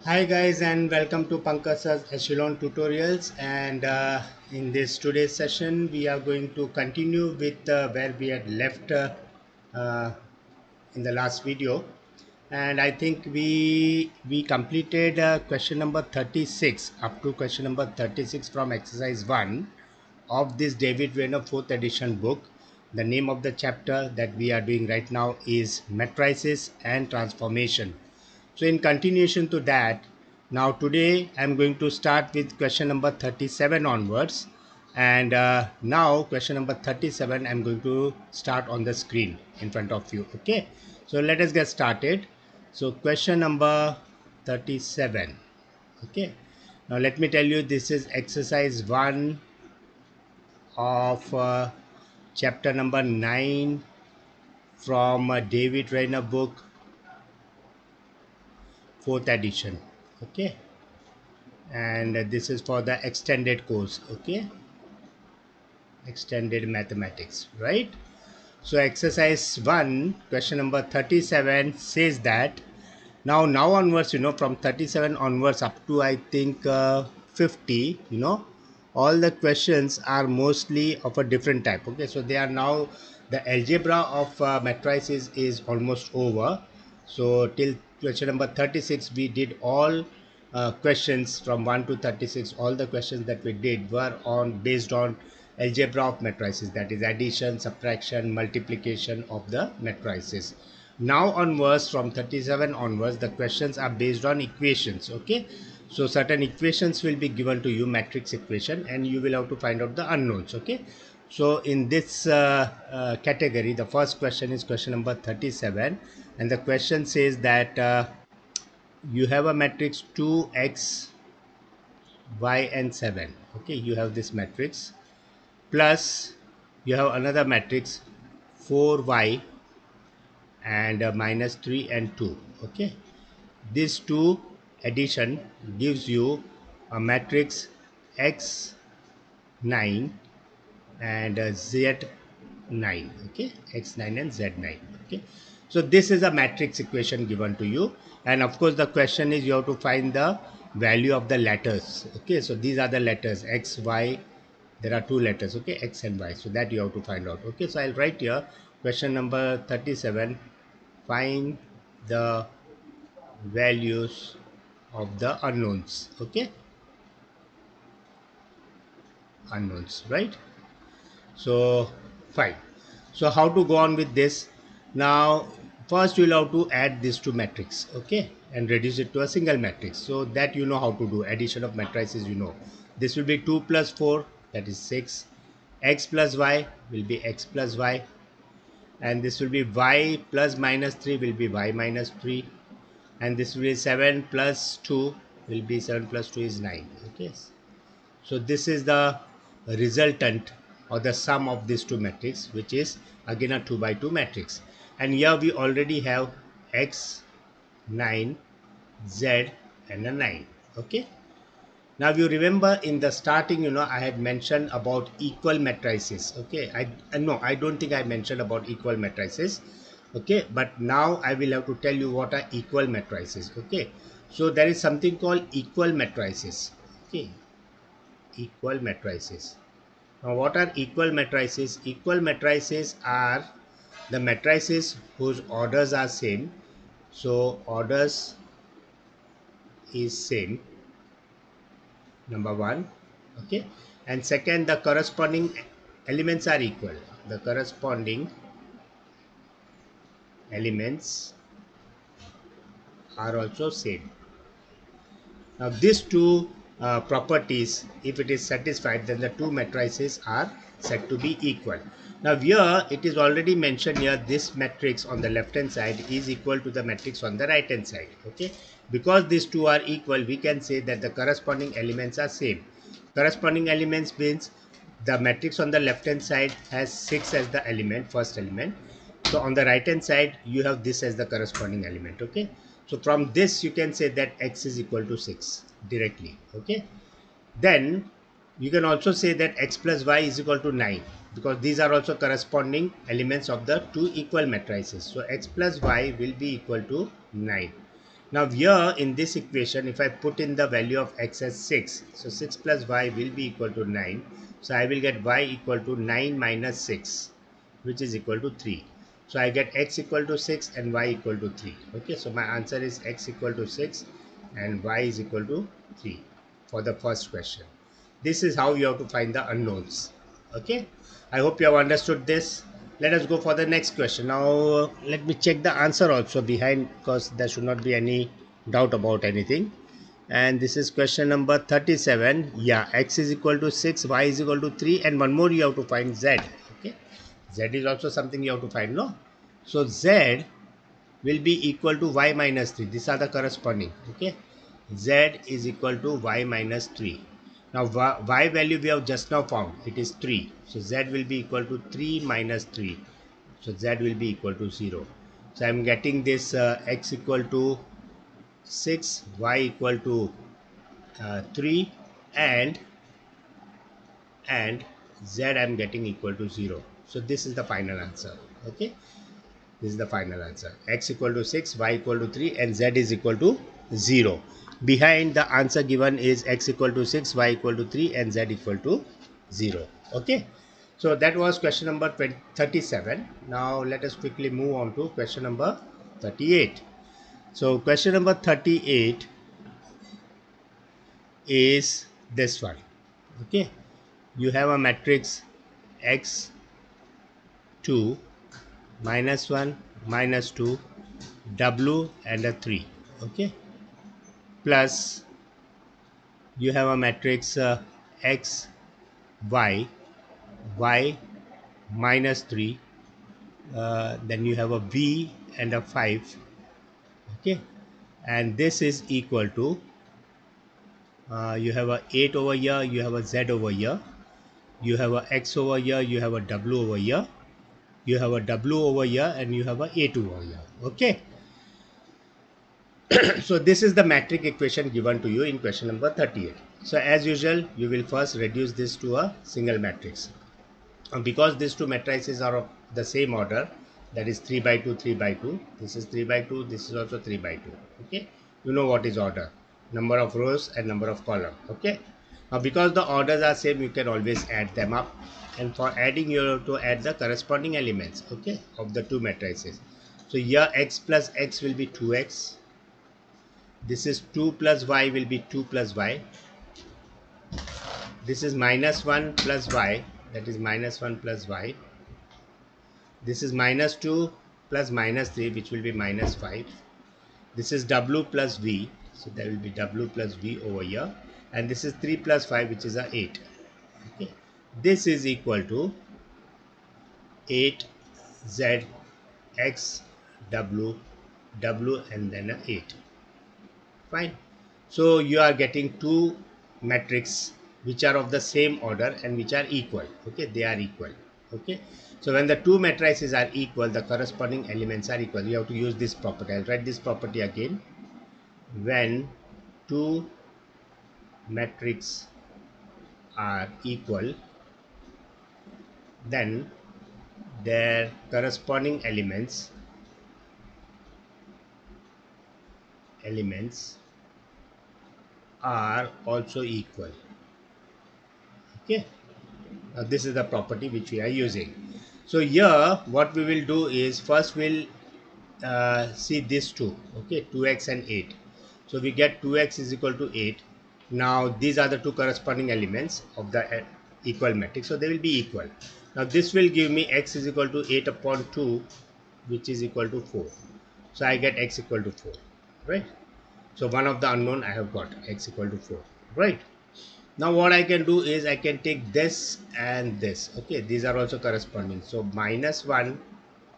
Hi guys, and welcome to Pankaj's Echelon tutorials. And in this today's session we are going to continue with where we had left uh, in the last video. And I think we completed question number 36 up to question number 36 from exercise 1 of this David Rayner 4th edition book. The name of the chapter that we are doing right now is Matrices and Transformation. So in continuation to that, now today I'm going to start with question number 37 onwards. And now question number 37 I'm going to start on the screen in front of you. Okay, so let us get started. So question number 37. Okay, now let me tell you, this is exercise 1 of chapter number 9 from David Rayner book, 4th edition. Okay, and this is for the extended course. Okay, extended mathematics, right? So exercise 1 question number 37 says that now onwards, from 37 onwards up to I think 50, all the questions are mostly of a different type. Okay, so they are now, the algebra of matrices is almost over. So till question number 36 we did all questions from 1 to 36. All the questions that we did were on based on algebra of matrices, that is addition, subtraction, multiplication of the matrices. Now onwards, from 37 onwards, the questions are based on equations. Okay, so certain equations will be given to you, matrix equation, and you will have to find out the unknowns. Okay, so in this category, the first question is question number 37, and the question says that you have a matrix 2x, y and 7. Okay, you have this matrix, plus you have another matrix 4y and minus 3 and 2. Okay, these two addition gives you a matrix x9 and z9. Okay, x9 and z9. Okay, so this is a matrix equation given to you, and of course the question is you have to find the value of the letters. Okay, so these are the letters x, y. There are two letters, okay, x and y, so that you have to find out. Okay, so I'll write here question number 37, find the values of the unknowns. Okay, unknowns, right? So fine. So how to go on with this? Now first you'll have to add this to matrix. Okay, and reduce it to a single matrix, so that you know how to do addition of matrices. This will be 2 plus 4, that is 6. X plus y will be x plus y, and this will be y plus minus 3 will be y minus 3, and this will be 7 plus 2 will be 7 plus 2 is 9. Okay, so this is the resultant or the sum of these two matrices, which is again a 2 by 2 matrix. And here we already have x, 9, z and a 9. Okay, now you remember in the starting, I had mentioned about equal matrices. Okay, I don't think I mentioned about equal matrices. Okay, but now I will have to tell you what are equal matrices. Okay, so there is something called equal matrices. Okay, equal matrices. Now what are equal matrices? Equal matrices are the matrices whose orders are same. So orders is same, number one. Okay, and second, the corresponding elements are equal. The corresponding elements are also same. Now these two properties, if it is satisfied, then the two matrices are said to be equal. Now here it is already mentioned here, this matrix on the left hand side is equal to the matrix on the right hand side. Okay, because these two are equal, we can say that the corresponding elements are same. Corresponding elements means the matrix on the left hand side has 6 as the element, first element. So on the right hand side you have this as the corresponding element. Okay, so from this you can say that x is equal to 6 directly. Okay, then you can also say that x plus y is equal to 9, because these are also corresponding elements of the two equal matrices. So x plus y will be equal to 9. Now here in this equation, if I put in the value of x as 6, so 6 plus y will be equal to 9. So I will get y equal to 9 minus 6, which is equal to 3. So I get x equal to 6 and y equal to 3. Okay, so my answer is x equal to 6 and y is equal to 3 for the first question. This is how you have to find the unknowns. Okay, I hope you have understood this. Let us go for the next question. Now let me check the answer also behind, because there should not be any doubt about anything. And this is question number 37. Yeah, x is equal to 6, y is equal to 3, and one more you have to find z. Okay, z is also something you have to find, no? So z will be equal to y minus 3. These are the corresponding. Okay, z is equal to y minus 3. Now y value we have just now found, it is 3. So z will be equal to 3 minus 3. So z will be equal to 0. So I am getting this x equal to 6, y equal to 3, and z I am getting equal to 0. So this is the final answer. Okay, this is the final answer. X equal to 6, y equal to 3, and z is equal to 0. Behind the answer given is x equal to 6, y equal to 3, and z equal to 0. Okay, so that was question number 37. Now let us quickly move on to question number 38. So question number 38 is this one. Okay, you have a matrix x 2 minus 1 minus 2 w and a 3. Okay, plus you have a matrix x y y minus 3, then you have a v and a 5. Okay, and this is equal to you have a 8 over here, you have a z over here, you have a x over here, you have a w over here, you have a w over here, and you have a a2 over here. Okay, so this is the matrix equation given to you in question number 38. So as usual, you will first reduce this to a single matrix. Because these two matrices are of the same order, that is 3 by 2, 3 by 2. This is 3 by 2, this is also 3 by 2. Okay, you know what is order, number of rows and number of column. Okay, now because the orders are same, you can always add them up, and for adding you have to add the corresponding elements, okay, of the two matrices. So here x plus x will be 2x, this is 2 plus y will be 2 plus y, this is minus 1 plus y, that is minus 1 plus y, this is minus 2 plus minus 3, which will be minus 5, this is w plus v, so there will be w plus v over here, and this is 3 plus 5, which is a 8. Okay, this is equal to 8 z x w w and then a 8. Fine. So you are getting two matrices which are of the same order and which are equal. Okay, they are equal. Okay, so when the two matrices are equal, the corresponding elements are equal. You have to use this property. I'll write this property again. When two matrices are equal, then their corresponding elements are also equal. Okay, now this is the property which we are using. So here what we will do is first we'll see these two. Okay, 2x and 8. So we get 2x is equal to 8. Now these are the two corresponding elements of the equal matrix, so they will be equal. Now this will give me x is equal to 8 upon 2, which is equal to 4. So I get x equal to 4, right? So one of the unknown I have got, x equal to 4, right? Now what I can do is I can take this and this. Okay, these are also corresponding. So minus 1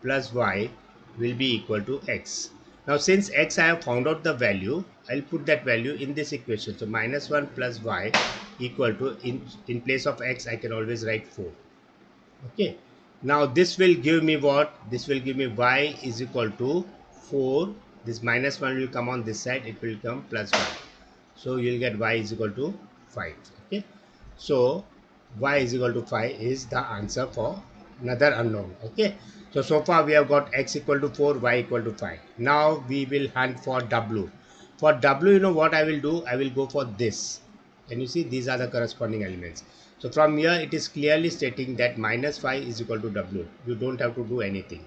plus y will be equal to x. Now since x I have found out the value, I'll put that value in this equation. So minus 1 plus y equal to, in place of x I can always write 4. Okay, now this will give me what? This will give me y is equal to 4. This minus 1 will come on this side, it will come plus 1. So you'll get y is equal to 5. Okay, so y is equal to 5 is the answer for another unknown. Okay, so far we have got x equal to 4, y equal to 5. Now we will hunt for w. For W, you know what I will do? I will go for this. Can you see? These are the corresponding elements. So from here it is clearly stating that minus 5 is equal to W. You don't have to do anything.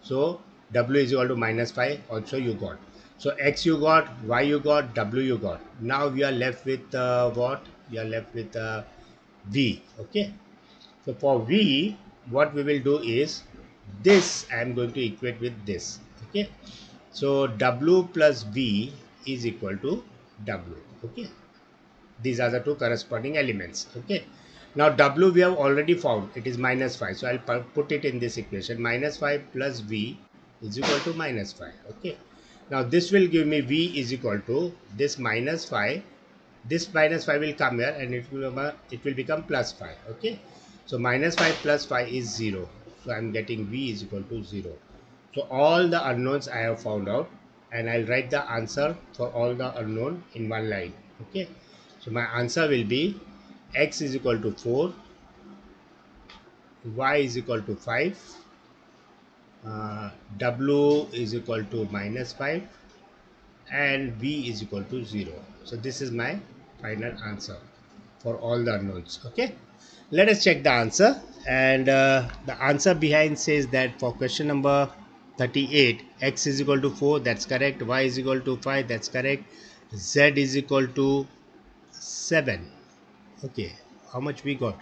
So W is equal to minus 5 also you got. So X you got, Y you got, W you got. Now we are left with what? We are left with V. Okay. So for V, what we will do is this I am going to equate with this. Okay. So W plus V is equal to W. Okay. These are the two corresponding elements. Okay. Now W we have already found. It is minus 5. So I'll put it in this equation. Minus 5 plus V is equal to minus 5. Okay. Now this will give me V is equal to this minus 5. This minus 5 will come here and it will become plus 5. Okay. So minus 5 plus 5 is 0. So I'm getting V is equal to 0. So all the unknowns I have found out, and I'll write the answer for all the unknown in one line. Okay. So my answer will be X is equal to 4, Y is equal to 5, W is equal to minus 5, and V is equal to 0. So this is my final answer for all the unknowns. Okay. Let us check the answer, and the answer behind says that for question number 38, X is equal to 4, that's correct. Y is equal to 5, that's correct. Z is equal to 7. Okay, how much we got?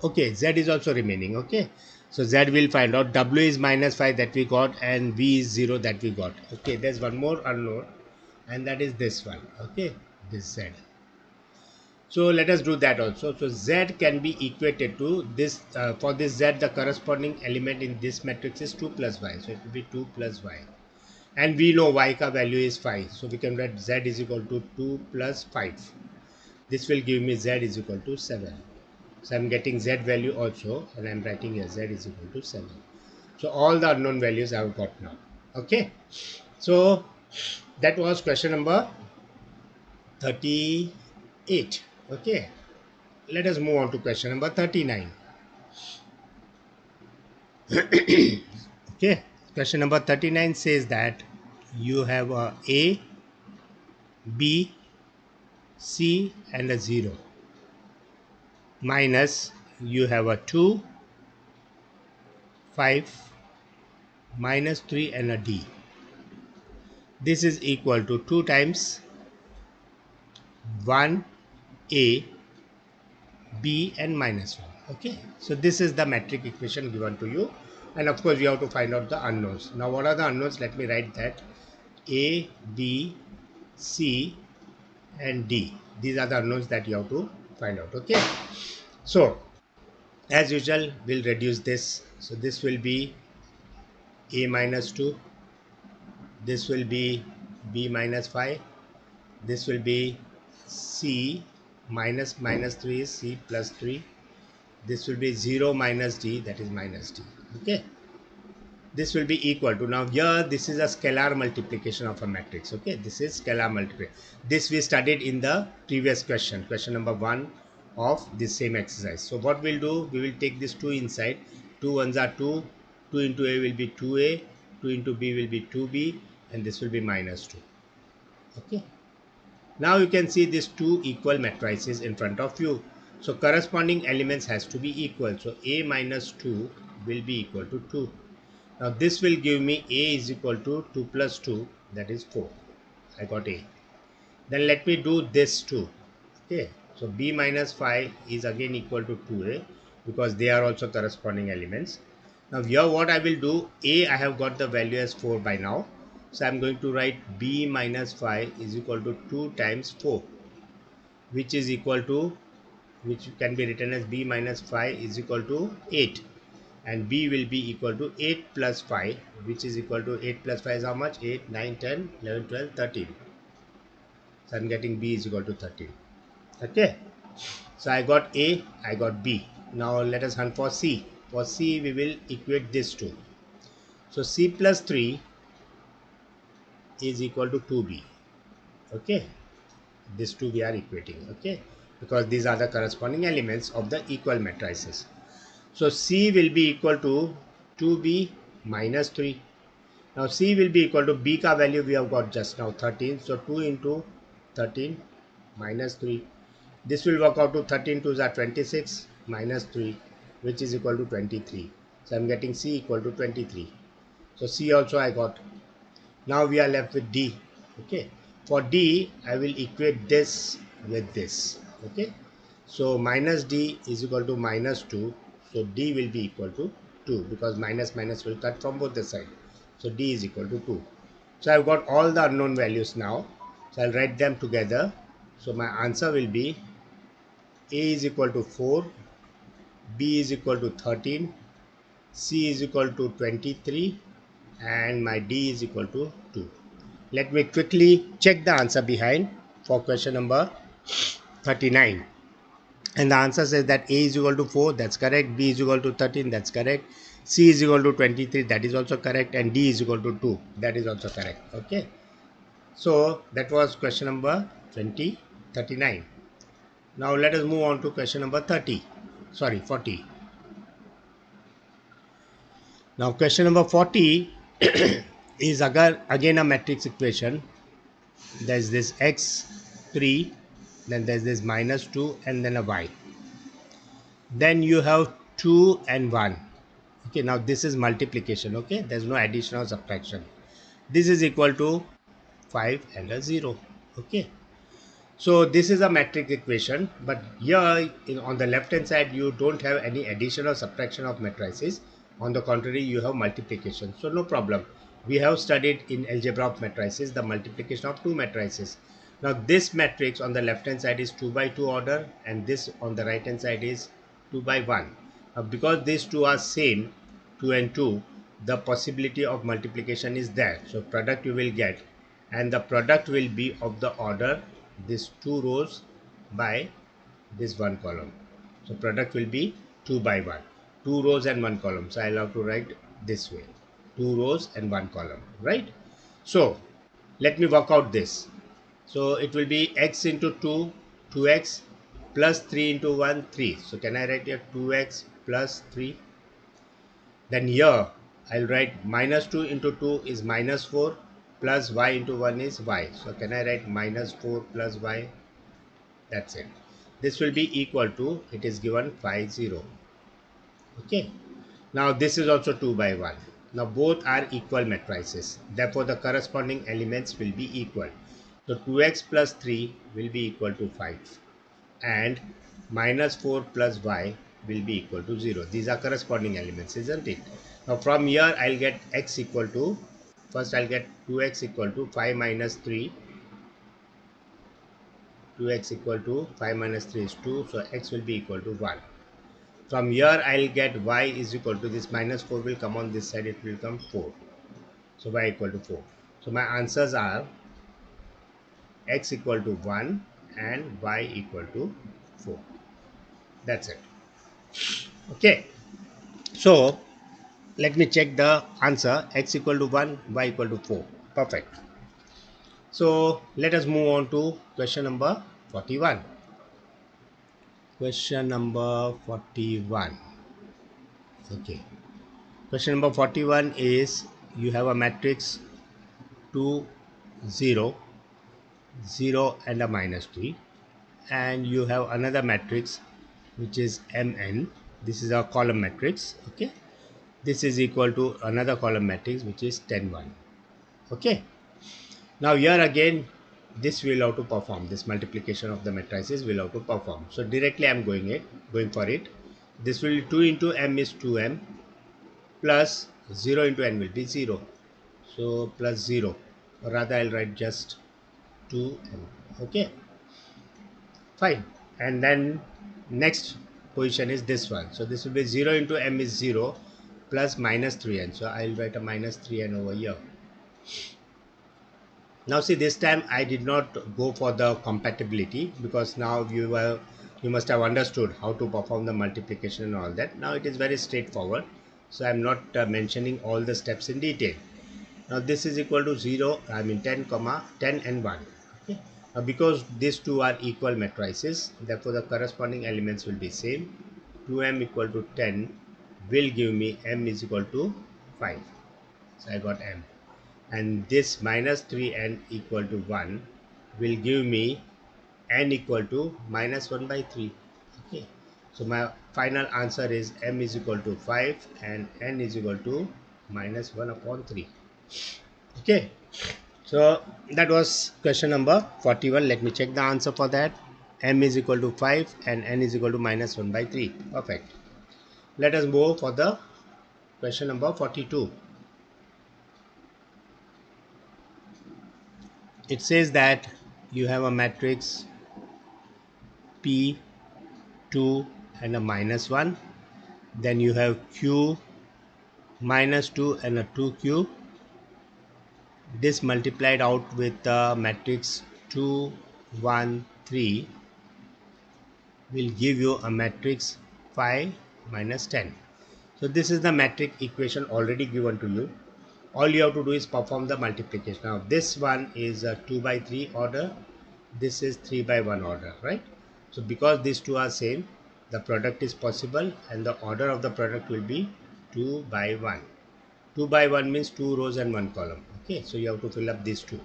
Okay, Z is also remaining. Okay, so Z will find out. W is minus 5 that we got, and V is 0 that we got. Okay, there's one more unknown, and that is this one. Okay, this Z. So let us do that also. So Z can be equated to this. For this Z, the corresponding element in this matrix is 2 plus Y. So it will be 2 plus Y. And we know Y ka value is 5. So we can write Z is equal to 2 plus 5. This will give me Z is equal to 7. So I'm getting Z value also, and I'm writing here Z is equal to 7. So all the unknown values I have got now. Okay. So that was question number 38. Okay. Let us move on to question number 39. Okay. Question number 39 says that you have a, B, C, and a 0. Minus you have a 2, 5, minus 3, and a D. This is equal to 2 times 1, A, B, and minus 1. Okay. So this is the metric equation given to you. And of course, you have to find out the unknowns. Now, what are the unknowns? Let me write that. A, B, C, and D. These are the unknowns that you have to find out. Okay. So, as usual, we'll reduce this. So, this will be A minus 2. This will be B minus 5. This will be C minus 3 is C plus 3. This will be 0 minus D, that is minus D. Okay. This will be equal to, now here this is a scalar multiplication of a matrix. Okay, this is scalar multiplication. This we studied in the previous question number 1 of this same exercise. So what we'll do, we will take this 2 inside. 2 ones are 2, 2 into A will be 2A, 2 into B will be 2B, and this will be minus 2. Okay. Now you can see these two equal matrices in front of you. So corresponding elements has to be equal. So A minus 2 will be equal to 2. Now this will give me A is equal to 2 plus 2, that is 4. I got A. Then let me do this too. Okay. So B minus 5 is again equal to 2A because they are also corresponding elements. Now here what I will do, A I have got the value as 4 by now. So I am going to write B minus 5 is equal to 2 times 4, which is equal to, which can be written as B minus 5 is equal to 8. And B will be equal to 8 plus 5, which is equal to 8 plus 5 is how much? 8, 9, 10, 11, 12, 13. So I'm getting B is equal to 13. Okay. So I got A, I got B. Now let us hunt for C. For C, we will equate this two. So C plus 3 is equal to 2B. Okay. These two we are equating. Okay. Because these are the corresponding elements of the equal matrices. So C will be equal to 2B minus 3. Now C will be equal to B ka value we have got just now 13. So 2 into 13 minus 3. This will work out to 13 2s are 26 minus 3, which is equal to 23. So I'm getting C equal to 23. So C also I got. Now we are left with D. Okay. For D, I will equate this with this. Okay. So minus D is equal to minus 2. So D will be equal to 2 because minus minus will cut from both the sides. So D is equal to 2. So I've got all the unknown values now. So I'll write them together. So my answer will be A is equal to 4, B is equal to 13, C is equal to 23, and my D is equal to 2. Let me quickly check the answer behind for question number 39. And the answer says that A is equal to 4, that's correct. B is equal to 13, that's correct. C is equal to 23, that is also correct. And D is equal to 2, that is also correct. Okay. So that was question number 39. Now let us move on to question number 40. Now question number 40 is again a matrix equation. There's this x3, then there's this minus 2, and then a y. Then you have 2 and 1. Okay, now this is multiplication. Okay, there's no addition or subtraction. This is equal to 5 and a 0. Okay, so this is a matrix equation, but here on the left hand side you don't have any addition or subtraction of matrices. On the contrary, you have multiplication. So no problem. We have studied in algebra of matrices the multiplication of two matrices. Now this matrix on the left hand side is 2 by 2 order, and this on the right hand side is 2 by 1. Now because these two are same, 2 and 2, the possibility of multiplication is there. So product you will get, and the product will be of the order this 2 rows by this 1 column. So product will be 2 by 1, 2 rows and 1 column. So I'll have to write this way, 2 rows and 1 column, right? So let me work out this. So it will be x into 2, 2x, plus 3 into 1, 3. So can I write here 2x plus 3? Then here I'll write minus 2 into 2 is minus 4, plus y into 1 is y. So can I write minus 4 plus y? That's it. This will be equal to, it is given 5 0. Okay. Now this is also 2 by 1. Now both are equal matrices. Therefore the corresponding elements will be equal. So 2x plus 3 will be equal to 5. And minus 4 plus y will be equal to 0. These are corresponding elements, isn't it? Now from here I'll get x equal to, first I'll get 2x equal to 5 minus 3. 2x equal to 5 minus 3 is 2. So x will be equal to 1. From here I'll get y is equal to, this minus 4 will come on this side, it will come 4. So y equal to 4. So my answers are x equal to 1 and y equal to 4. That's it. Okay. So let me check the answer. X equal to 1, y equal to 4. Perfect. So let us move on to question number 41. Question number 41. Okay. Question number 41 is, you have a matrix 2, 0, 0 and a minus 3. And you have another matrix which is Mn. This is a column matrix. Okay. This is equal to another column matrix which is 10, 1. Okay. Now here again, this will have to perform, this multiplication of the matrices will have to perform. So directly I am going for it. This will 2 into m is 2m, plus 0 into n will be 0. So plus 0, or rather I'll write just 2m. Okay, fine. And then next position is this one. So this will be 0 into m is 0, plus minus 3n. So I'll write a minus 3n over here. Now see, this time I did not go for the compatibility, because now you must have understood how to perform the multiplication and all that. Now it is very straightforward. So I am not mentioning all the steps in detail. Now this is equal to 0, I mean 10 comma 10 and 1. Okay. Now because these two are equal matrices, therefore the corresponding elements will be same. 2m equal to 10 will give me m is equal to 5. So I got m. and this minus 3n equal to 1 will give me n equal to minus 1 by 3. Okay, so my final answer is m is equal to 5 and n is equal to minus 1 upon 3. Okay, so that was question number 41. Let me check the answer for that. M is equal to 5 and n is equal to minus 1 by 3. Perfect. Let us move for the question number 42. It says that you have a matrix P, 2 and a minus 1. Then you have Q, minus 2 and a 2Q. This multiplied out with the matrix 2, 1, 3 will give you a matrix 5 minus 10. So this is the matrix equation already given to you. All you have to do is perform the multiplication. Now this one is a 2 by 3 order. This is 3 by 1 order, right? So because these two are same, the product is possible and the order of the product will be 2 by 1. 2 by 1 means 2 rows and 1 column. Okay, so you have to fill up these two.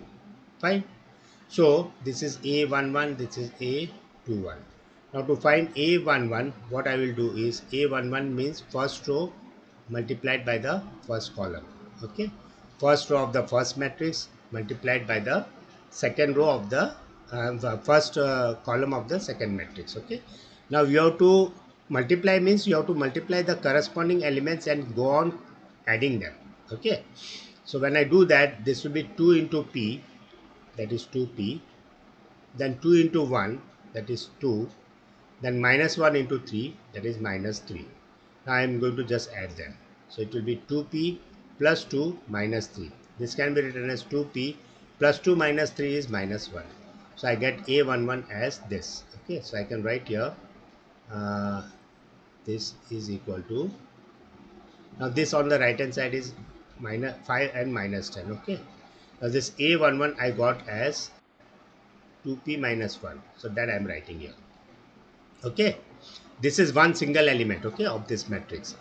Fine. So this is A11, this is A21. Now to find A11, what I will do is A11 means first row multiplied by the first column. Okay, first row of the first matrix multiplied by the second row of the first column of the second matrix. Okay, now you have to multiply means you have to multiply the corresponding elements and go on adding them. Okay, so when I do that, this will be 2 into P, that is 2P, then 2 into 1, that is 2, then minus 1 into 3, that is minus 3. Now I am going to just add them. So it will be 2P plus 2 minus 3. This can be written as 2P plus 2 minus 3 is minus 1. So I get A11 as this. Okay, so I can write here uh, this is equal to, now this on the right hand side is minus 5 and minus 10. Okay, now this A11 I got as 2P minus 1. So that I am writing here. Okay, this is one single element, okay, of this matrix.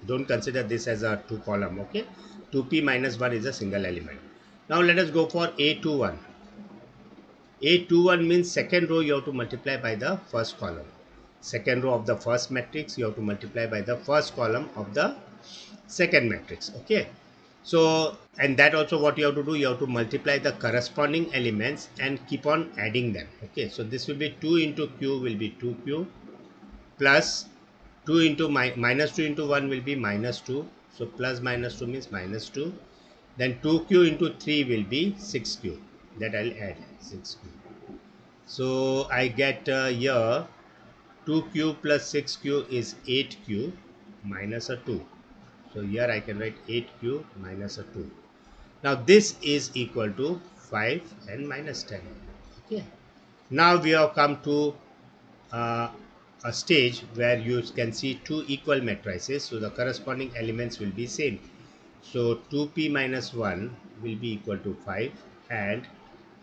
Don't consider this as a two column. Okay, 2P minus 1 is a single element. Now let us go for A21. A21 means second row you have to multiply by the first column. Second row of the first matrix you have to multiply by the first column of the second matrix. Okay, so and that also what you have to do, you have to multiply the corresponding elements and keep on adding them. Okay, so this will be 2 into Q will be 2Q plus 2 into minus 2 into 1 will be minus 2. So plus minus 2 means minus 2. Then 2Q into 3 will be 6Q. That I'll add 6Q. So I get here 2Q plus 6Q is 8Q minus a 2. So here I can write 8Q minus a 2. Now this is equal to 5 and minus 10. Okay. Now we have come to uh, a stage where you can see two equal matrices. So the corresponding elements will be same. So 2P minus 1 will be equal to 5 and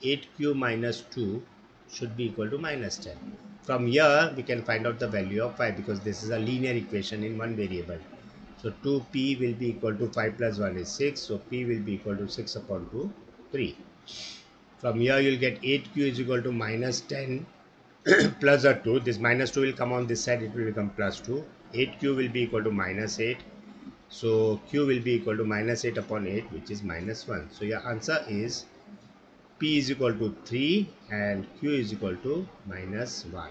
8Q minus 2 should be equal to minus 10. From here we can find out the value of 5 because this is a linear equation in one variable. So 2P will be equal to 5 plus 1 is 6. So P will be equal to 6 upon 2, 3. From here you will get 8Q is equal to minus 10 plus a 2. This minus 2 will come on this side, it will become plus 2. 8Q will be equal to minus 8. So Q will be equal to minus 8 upon 8, which is minus 1. So your answer is P is equal to 3 and Q is equal to minus 1.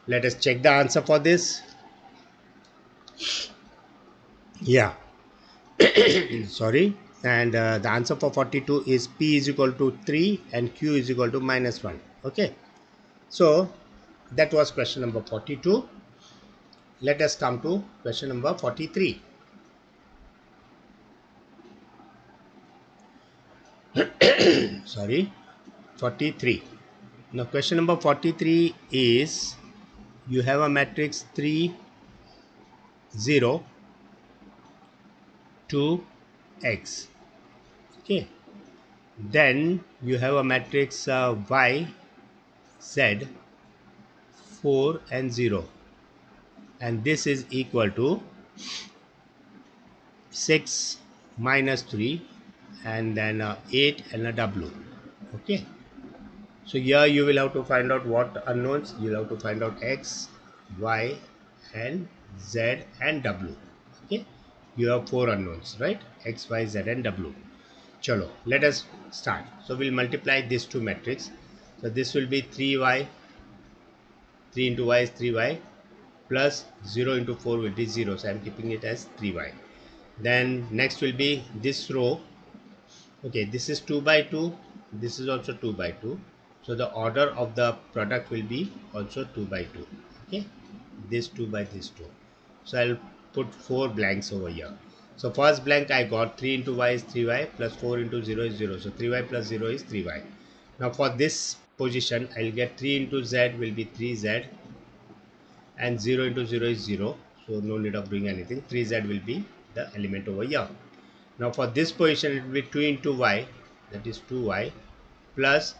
Let us check the answer for this. Yeah, sorry. And the answer for 42 is P is equal to 3 and Q is equal to minus 1. Okay, so that was question number 42. Let us come to question number 43. Sorry, 43. Now question number 43 is you have a matrix 3, 0, 2, x. Okay, then you have a matrix y, z, 4 and 0, and this is equal to 6 minus 3 and then 8 and a W. Okay, so here you will have to find out what unknowns. You will have to find out X, Y, and Z and W. Okay, you have four unknowns, right? X, Y, Z, and W. Chalo, let us start. So we'll multiply these two matrix. So this will be 3y, 3 into y is 3y, plus 0 into 4 will be 0. So I'm keeping it as 3y. Then next will be this row. Okay, this is 2 by 2. This is also 2 by 2. So the order of the product will be also 2 by 2. Okay, this 2 by this 2. So I'll put 4 blanks over here. So first blank I got 3 into y is 3y plus 4 into 0 is 0. So 3y plus 0 is 3y. Now for this position I'll get 3 into z will be 3z, and 0 into 0 is 0. So no need of doing anything. 3z will be the element over here. Now for this position it will be 2 into y, that is 2y, plus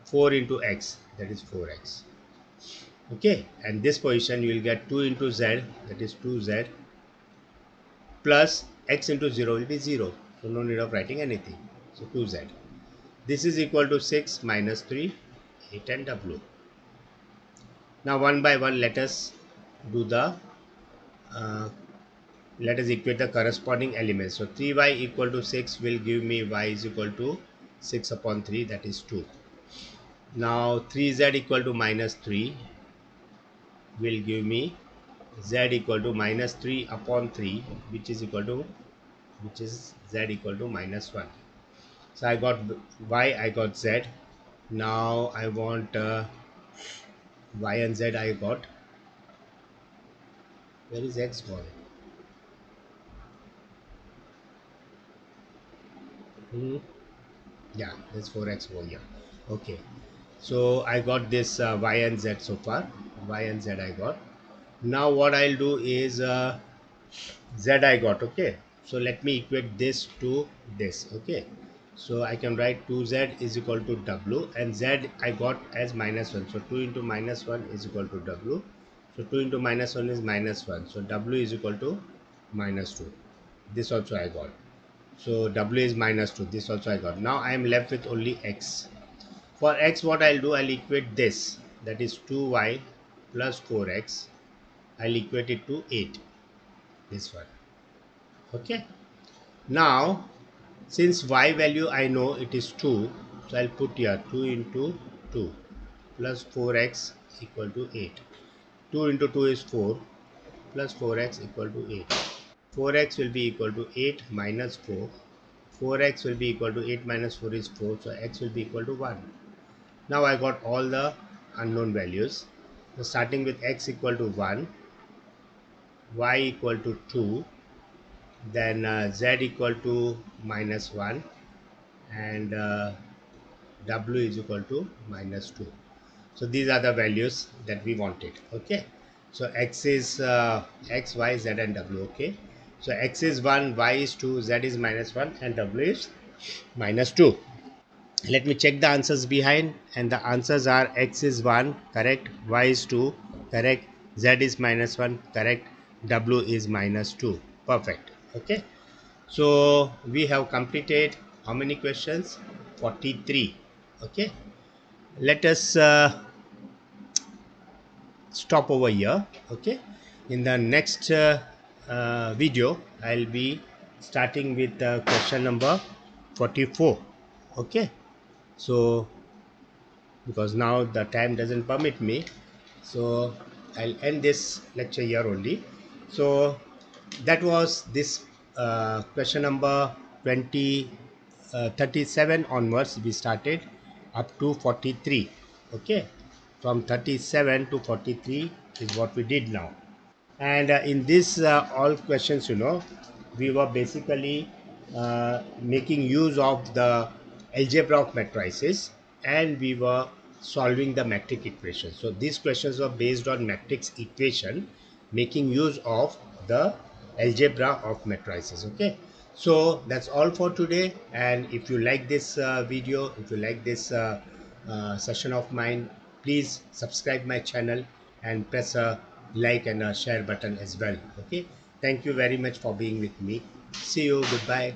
4 into x, that is 4x. Okay, and this position you will get 2 into z, that is 2z, plus x into 0 will be 0. So no need of writing anything. So 2z. This is equal to 6 minus 3, 8 and w. Now one by one let us do the uh, let us equate the corresponding elements. So 3y equal to 6 will give me y is equal to 6 upon 3, that is 2. Now 3z equal to minus 3 will give me z equal to minus 3 upon 3, which is equal to, which is z equal to minus 1. So I got y, I got z. Now I want y and z I got. Where is x gone? Hmm. Yeah, there's 4x over here. Okay, so I got this y and z so far. Y and z I got. Now what I'll do is z I got. Okay, so let me equate this to this. Okay, so I can write 2z is equal to w, and z I got as minus 1. So 2 into minus 1 is equal to w. So 2 into minus 1 is minus 1. So w is equal to minus 2. This also I got. So w is minus 2. This also I got. Now I am left with only x. For x, what I'll do, I'll equate this, that is 2y plus 4x. I'll equate it to 8. This one. Okay. Now, since y value I know it is 2, so I'll put here 2 into 2 plus 4x equal to 8. 2 into 2 is 4 plus 4x equal to 8. 4x will be equal to 8 minus 4. 4x will be equal to 8 minus 4 is 4, so x will be equal to 1. Now I got all the unknown values. So starting with x equal to 1, y equal to 2, then z equal to minus 1, and w is equal to minus 2. So these are the values that we wanted. Okay, so x is x, y, z and w. Okay, so x is 1, y is 2, z is minus 1 and w is minus 2. Let me check the answers behind, and the answers are x is 1 correct, y is 2 correct, z is minus 1 correct, w is minus 2. Perfect. Okay, so we have completed how many questions? 43. Okay, let us stop over here. Okay, in the next video I'll be starting with question number 44. Okay, so because now the time doesn't permit me, so I'll end this lecture here only. So that was this question number 20 37 onwards we started up to 43. Okay, from 37 to 43 is what we did now. And in this all questions, we were basically making use of the algebra of matrices, and we were solving the matrix equation. So these questions were based on matrix equation, making use of the algebra of matrices. Okay, so that's all for today. And if you like this video, if you like this session of mine, please subscribe my channel and press a like and a share button as well. Okay, thank you very much for being with me. See you. Goodbye.